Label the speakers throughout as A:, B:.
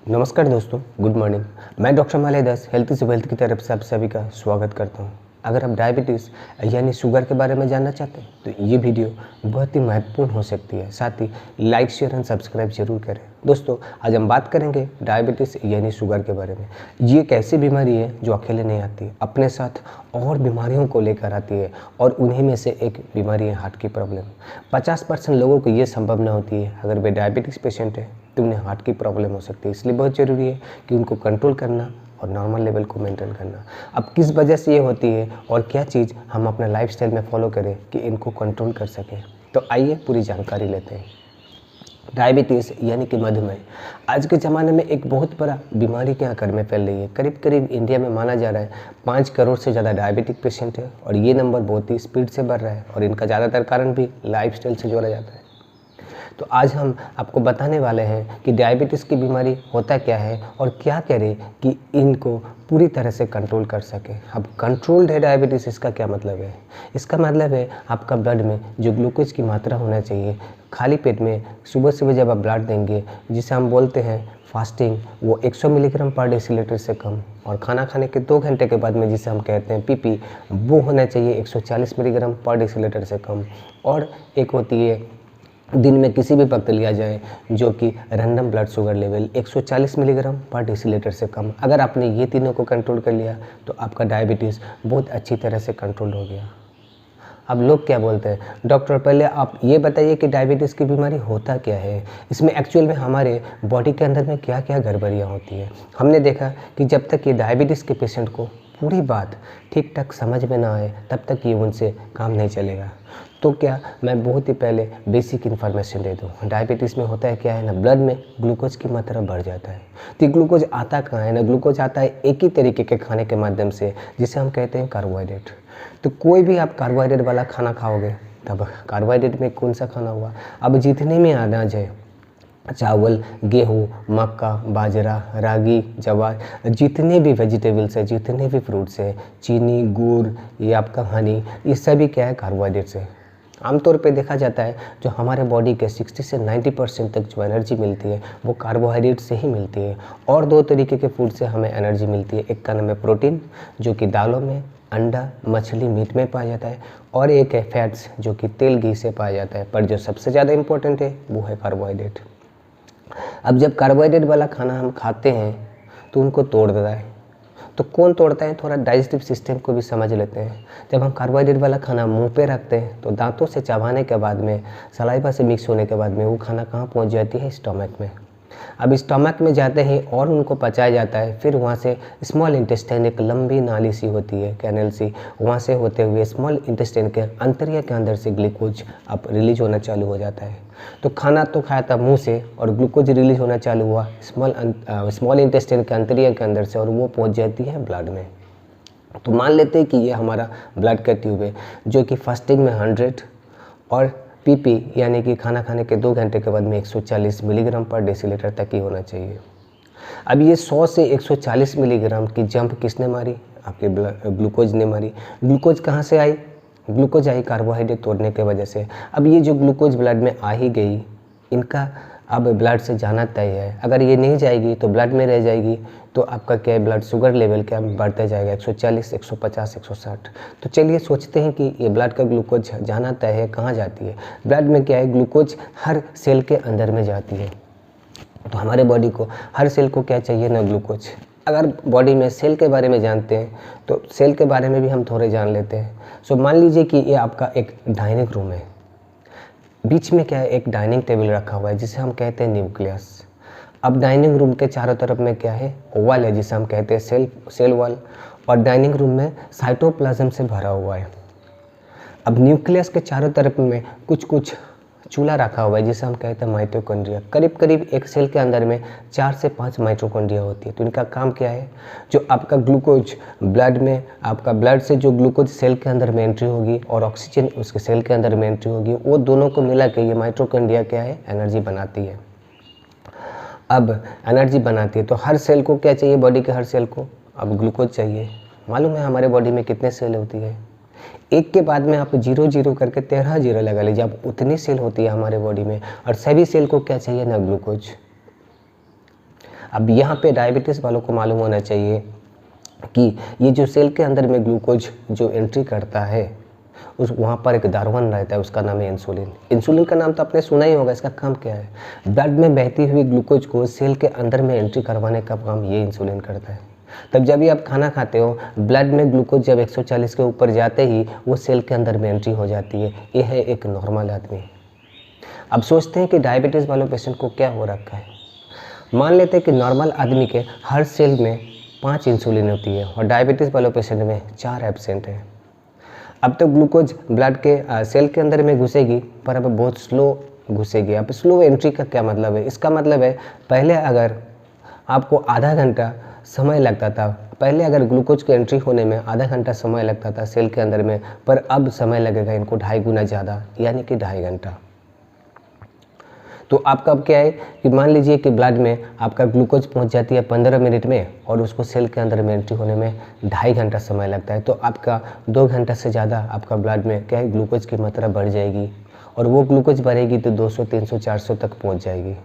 A: नमस्कार दोस्तों, good morning. मैं doctor Malay Das health is wealth की तरफ से आप सभी का स्वागत करता हूं। अगर आप डायबिटीज़ यानी शुगर के बारे में जानना चाहते हैं तो ये वीडियो बहुत ही महत्वपूर्ण हो सकती है। साथ ही लाइक, शेयर एंड सब्सक्राइब जरूर करें। दोस्तों, आज हम बात करेंगे डायबिटीज़ यानी शुगर के बारे में। ये एक ऐसी बीमारी है जो अकेले नहीं आती, अपने साथ और बीमारियों को लेकर आती है और उन्हीं में से एक बीमारी है हार्ट की प्रॉब्लम। 50% लोगों को ये संभव न होती है। अगर वे डायबिटीज़ पेशेंट है तो उन्हें हार्ट की प्रॉब्लम हो सकती है। इसलिए बहुत ज़रूरी है कि उनको कंट्रोल करना और नॉर्मल लेवल को मेंटेन करना। अब किस वजह से ये होती है और क्या चीज़ हम अपने लाइफस्टाइल में फॉलो करें कि इनको कंट्रोल कर सकें, तो आइए पूरी जानकारी लेते हैं। डायबिटीज़ यानी कि मधुमेह आज के ज़माने में एक बहुत बड़ा बीमारी के आकार में फैल रही है। करीब करीब इंडिया में माना जा रहा है 5 करोड़ से ज़्यादा डायबिटिक पेशेंट है और ये नंबर बहुत ही स्पीड से बढ़ रहा है और इनका ज़्यादातर कारण भी लाइफस्टाइल से जोड़ा जाता है। तो आज हम आपको बताने वाले हैं कि डायबिटीज़ की बीमारी होता क्या है और क्या करें कि इनको पूरी तरह से कंट्रोल कर सकें। अब कंट्रोल्ड है डायबिटीज़, इसका क्या मतलब है? इसका मतलब है आपका ब्लड में जो ग्लूकोज की मात्रा होना चाहिए, खाली पेट में सुबह सुबह जब आप ब्लड देंगे, जिसे हम बोलते हैं फास्टिंग, वो 100 मिलीग्राम पर डेसीलीटर से कम, और खाना खाने के 2 घंटे के बाद में जिसे हम कहते हैं पीपी, वो होना चाहिए 140 मिलीग्राम पर डेसीलीटर से कम। और एक होती है दिन में किसी भी वक्त लिया जाए जो कि random blood sugar level 140 milligram पर डेसीलीटर से कम। अगर आपने ये तीनों को कंट्रोल कर लिया तो आपका डायबिटीज़ बहुत अच्छी तरह से कंट्रोल हो गया। अब लोग क्या बोलते हैं, डॉक्टर पहले आप ये बताइए कि डायबिटीज़ की बीमारी होता क्या है, इसमें एक्चुअल में हमारे बॉडी के अंदर में क्या क्या गड़बड़ियाँ होती है। हमने देखा कि जब तक ये डायबिटीज़ के पेशेंट को पूरी बात ठीक ठाक समझ में ना आए तब तक ये उनसे काम नहीं चलेगा। तो क्या मैं बहुत ही पहले बेसिक इन्फॉर्मेशन दे दूँ। डायबिटीज़ में होता है क्या है ना, ब्लड में ग्लूकोज की मात्रा बढ़ जाता है। तो ग्लूकोज आता कहाँ है ना, ग्लूकोज आता है एक ही तरीके के खाने के माध्यम से जिसे हम कहते हैं कार्बोहाइड्रेट। तो कोई भी आप कार्बोहाइड्रेट वाला खाना खाओगे, तब कार्बोहाइड्रेट में कौन सा खाना हुआ, अब जितने में अनाज है, चावल, गेहूँ, मक्का, बाजरा, रागी, जवार, जितने भी वेजिटेबल्स है, जितने भी फ्रूट्स है, चीनी, गुड़, ये आपका हनी, ये सभी क्या है, कार्बोहाइड्रेट्स है। आमतौर पे देखा जाता है जो हमारे बॉडी के 60 से 90% तक जो एनर्जी मिलती है वो कार्बोहाइड्रेट से ही मिलती है। और 2 तरीके के फूड से हमें एनर्जी मिलती है। एक का नाम है प्रोटीन, जो कि दालों में, अंडा, मछली, मीट में पाया जाता है, और एक है फैट्स, जो कि तेल, घी से पाया जाता है। पर जो सबसे ज़्यादा इंपॉर्टेंट है वो है कार्बोहाइड्रेट। अब जब कार्बोहाइड्रेट वाला खाना हम खाते हैं तो उनको तोड़ देता है। तो कौन तोड़ता है, थोड़ा डाइजेस्टिव सिस्टम को भी समझ लेते हैं। जब हम कार्बोहाइड्रेट वाला खाना मुंह पे रखते हैं तो दांतों से चबाने के बाद में, सलाइवा से मिक्स होने के बाद में वो खाना कहाँ पहुंच जाती है, स्टमक में। अब स्टमक में जाते ही और उनको पचाया जाता है। फिर वहाँ से स्मॉल इंटेस्टाइन, एक लंबी नाली सी होती है, कैनल सी, वहाँ से होते हुए स्मॉल इंटेस्टाइन के अंतरिया के अंदर से ग्लूकोज अब रिलीज होना चालू हो जाता है। तो खाना तो खाया था मुंह से और ग्लूकोज रिलीज होना चालू हुआ स्मॉल इंटेस्टाइन के अंतरिया के अंदर से, और वो पहुँच जाती है ब्लड में। तो मान लेते हैं कि ये हमारा ब्लड का ट्यूब है जो कि फास्टिंग में 100 और पीपी यानी कि खाना खाने के 2 घंटे के बाद में 140 मिलीग्राम पर डेसीलीटर तक ही होना चाहिए। अब ये 100 से 140 मिलीग्राम की जंप किसने मारी, आपके ग्लूकोज ने मारी। ग्लूकोज कहाँ से आई, ग्लूकोज आई कार्बोहाइड्रेट तोड़ने की वजह से। अब ये जो ग्लूकोज ब्लड में आ ही गई, इनका अब ब्लड से जाना तय है। अगर ये नहीं जाएगी तो ब्लड में रह जाएगी, तो आपका क्या है, ब्लड शुगर लेवल क्या बढ़ता जाएगा, 140, 150, 160। तो चलिए सोचते हैं कि ये ब्लड का ग्लूकोज जाना तय है, कहाँ जाती है। ब्लड में क्या है, ग्लूकोज हर सेल के अंदर में जाती है। तो हमारे बॉडी को, हर सेल को क्या चाहिए ना, ग्लूकोज। अगर बॉडी में सेल के बारे में जानते हैं तो सेल के बारे में भी हम थोड़े जान लेते हैं। सो मान लीजिए कि ये आपका एक डाइनिंग रूम है। बीच में क्या है, एक डाइनिंग टेबल रखा हुआ है जिसे हम कहते हैं न्यूक्लियस। अब डाइनिंग रूम के चारों तरफ में क्या है, ओवल है जिसे हम कहते हैं सेल वॉल, और डाइनिंग रूम में साइटोप्लाज्म से भरा हुआ है। अब न्यूक्लियस के चारों तरफ में कुछ कुछ चूल्हा रखा हुआ है जिसे हम कहते हैं माइटोकॉन्ड्रिया। करीब करीब एक सेल के अंदर में 4 से 5 माइटोकॉन्ड्रिया होती है। तो इनका काम क्या है, जो आपका ग्लूकोज ब्लड में, आपका ब्लड से जो ग्लूकोज सेल के अंदर में एंट्री होगी और ऑक्सीजन उसके सेल के अंदर में एंट्री होगी, वो दोनों को मिला के ये माइटोकॉन्ड्रिया क्या है, एनर्जी बनाती है। अब एनर्जी बनाती है तो हर सेल को क्या चाहिए, बॉडी के हर सेल को अब ग्लूकोज चाहिए। मालूम है हमारे बॉडी में कितने सेल होती है, एक के बाद में आप 0 0 करके 13 0 लगा लीजिए, अब उतनी सेल होती है हमारे बॉडी में, और सभी सेल को क्या चाहिए ना, ग्लूकोज। अब यहाँ पे डायबिटीज़ वालों को मालूम होना चाहिए कि ये जो सेल के अंदर में ग्लूकोज जो एंट्री करता है उस वहाँ पर एक दारोगन रहता है, उसका नाम है इंसुलिन। इंसुलिन का नाम तो आपने सुना ही होगा। इसका काम क्या है? ब्लड में बहती हुई ग्लूकोज को सेल के अंदर में एंट्री करवाने का काम ये इंसुलिन करता है। तब जब भी आप खाना खाते हो, ब्लड में ग्लूकोज जब 140 के ऊपर जाते ही वो सेल के अंदर में एंट्री हो जाती है। ये है एक नॉर्मल आदमी। अब सोचते हैं कि डायबिटीज़ वालों पेशेंट को क्या हो रखा है। मान लेते हैं कि नॉर्मल आदमी के हर सेल में 5 इंसुलिन होती है और डायबिटीज़ वालों पेशेंट में 4 एब्सेंट है। अब तो ग्लूकोज ब्लड के सेल के अंदर में घुसेगी, पर अब बहुत स्लो घुसेगी। अब स्लो एंट्री का क्या मतलब है? इसका मतलब है पहले अगर आपको आधा घंटा समय लगता था, पहले अगर ग्लूकोज की एंट्री होने में आधा घंटा समय लगता था सेल के अंदर में, पर अब समय लगेगा इनको 2.5 गुना ज़्यादा, यानी कि 2.5 घंटा। तो आपका अब क्या है कि मान लीजिए कि ब्लड में आपका ग्लूकोज पहुंच जाती है 15 मिनट में और उसको सेल के अंदर में एंट्री होने में 2.5 घंटा समय लगता है। तो आपका 2 घंटा से ज़्यादा आपका ब्लड में क्या है, ग्लूकोज की मात्रा बढ़ जाएगी और वो ग्लूकोज बढ़ेगी तो 200, 300, 400 तक पहुंच जाएगी।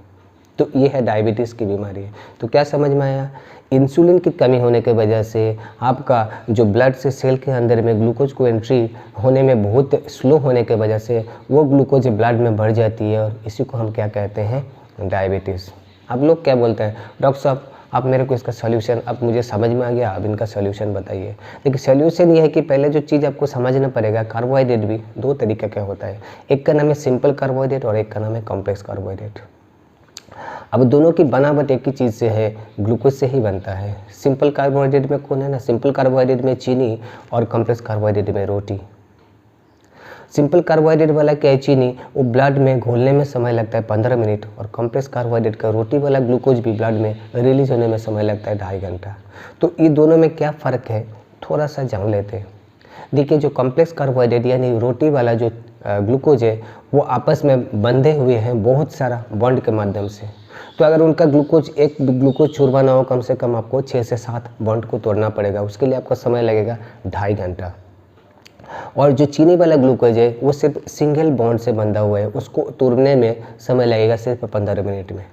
A: तो ये है डायबिटीज़ की बीमारी है। तो क्या समझ में आया? इंसुलिन की कमी होने की वजह से आपका जो ब्लड से सेल के अंदर में ग्लूकोज को एंट्री होने में बहुत स्लो होने की वजह से वो ग्लूकोज ब्लड में बढ़ जाती है और इसी को हम क्या कहते हैं? डायबिटीज़। अब लोग क्या बोलते हैं, डॉक्टर साहब आप मेरे को इसका सोल्यूशन, अब मुझे समझ में आ गया, अब इनका सोल्यूशन बताइए। देखिए सोल्यूशन ये है कि पहले जो चीज़ आपको समझना पड़ेगा, कार्बोहाइड्रेट भी 2 तरीके का होता है। एक का नाम है सिंपल कार्बोहाइड्रेट और एक का नाम है कॉम्प्लेक्स कार्बोहाइड्रेट। अब दोनों की बनावट एक ही चीज़ से है, ग्लूकोज से ही बनता है। सिंपल कार्बोहाइड्रेट में कौन है ना, सिंपल कार्बोहाइड्रेट में चीनी और कॉम्प्लेक्स कार्बोहाइड्रेट में रोटी। सिंपल कार्बोहाइड्रेट वाला क्या है, चीनी, वो ब्लड में घोलने में समय लगता है 15 मिनट और कॉम्प्लेक्स कार्बोहाइड्रेट का रोटी वाला ग्लूकोज भी ब्लड में रिलीज होने में समय लगता है 2.5 घंटा। तो ये दोनों में क्या फ़र्क है, थोड़ा सा जान लेते हैं। देखिए जो कॉम्प्लेक्स कार्बोहाइड्रेट यानी रोटी वाला जो ग्लूकोज है वो आपस में बंधे हुए हैं बहुत सारा बॉन्ड के माध्यम से। तो अगर उनका ग्लूकोज एक ग्लूकोज छुड़वाना हो, कम से कम आपको 6 से 7 बॉन्ड को तोड़ना पड़ेगा। उसके लिए आपका समय लगेगा 2.5 घंटा। और जो चीनी वाला ग्लूकोज है वो सिर्फ सिंगल बॉन्ड से बंधा हुआ है, उसको तोड़ने में समय लगेगा सिर्फ 15 मिनट में।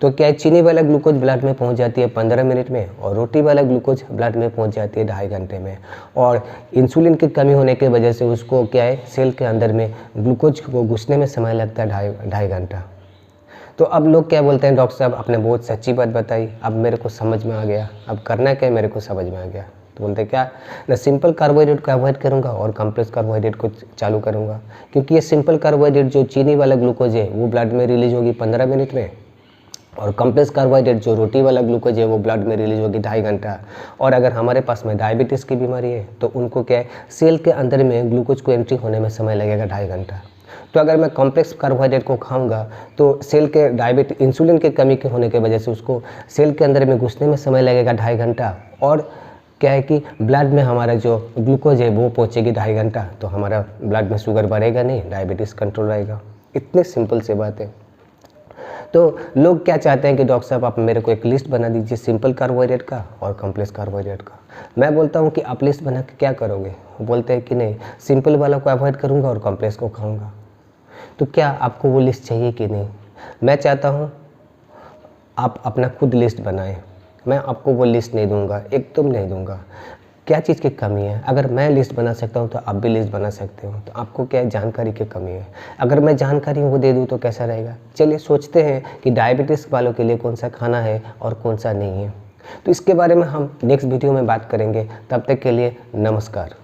A: तो क्या है, चीनी वाला ग्लूकोज ब्लड में पहुंच जाती है 15 मिनट में और रोटी वाला ग्लूकोज ब्लड में पहुंच जाती है 2.5 घंटे में। और इंसुलिन की कमी होने की वजह से उसको क्या है, सेल के अंदर में ग्लूकोज को घुसने में समय लगता है 2.5 घंटा। तो अब लोग क्या बोलते हैं, डॉक्टर साहब आपने बहुत सच्ची बात बताई, अब मेरे को समझ में आ गया, अब करना क्या है मेरे को समझ में आ गया। तो बोलते हैं क्या, मैं सिंपल कार्बोहाइड्रेट को अवॉइड करूंगा और कॉम्प्लेक्स कार्बोहाइड्रेट को चालू करूंगा, क्योंकि ये सिंपल कार्बोहाइड्रेट जो चीनी वाला ग्लूकोज है वो ब्लड में रिलीज होगी 15 मिनट में और कॉम्प्लेक्स कार्बोहाइड्रेट जो रोटी वाला ग्लूकोज है वो ब्लड में रिलीज होगी 2.5 घंटा। और अगर हमारे पास में डायबिटीज़ की बीमारी है तो उनको क्या है, सेल के अंदर में ग्लूकोज को एंट्री होने में समय लगेगा 2.5 घंटा। तो अगर मैं कॉम्प्लेक्स कार्बोहाइड्रेट को खाऊंगा तो सेल के इंसुलिन के कमी के होने की वजह से उसको सेल के अंदर में घुसने में समय लगेगा 2.5 घंटा। और क्या है कि ब्लड में हमारा जो ग्लूकोज है वो पहुँचेगी 2.5 घंटा, तो हमारा ब्लड में शुगर बढ़ेगा नहीं, डायबिटीज़ कंट्रोल रहेगा। इतने सिंपल से बात है। तो लोग क्या चाहते हैं कि डॉक्टर साहब आप मेरे को एक लिस्ट बना दीजिए सिंपल कार्बोहाइड्रेट का और कॉम्प्लेक्स कार्बोहाइड्रेट का। मैं बोलता हूँ कि आप लिस्ट बना के क्या करोगे, वो बोलते हैं कि नहीं सिंपल वाला को अवॉइड करूँगा और कॉम्प्लेक्स को खाऊँगा। तो क्या आपको वो लिस्ट चाहिए कि नहीं? मैं चाहता हूँ आप अपना खुद लिस्ट बनाएं। मैं आपको वो लिस्ट नहीं दूंगा, एकदम नहीं दूंगा। क्या चीज़ की कमी है? अगर मैं लिस्ट बना सकता हूँ तो आप भी लिस्ट बना सकते हो। तो आपको क्या है, जानकारी की कमी है। अगर मैं जानकारी वो दे दूँ तो कैसा रहेगा? चलिए सोचते हैं कि डायबिटीज़ वालों के लिए कौन सा खाना है और कौन सा नहीं है। तो इसके बारे में हम नेक्स्ट वीडियो में बात करेंगे। तब तक के लिए नमस्कार।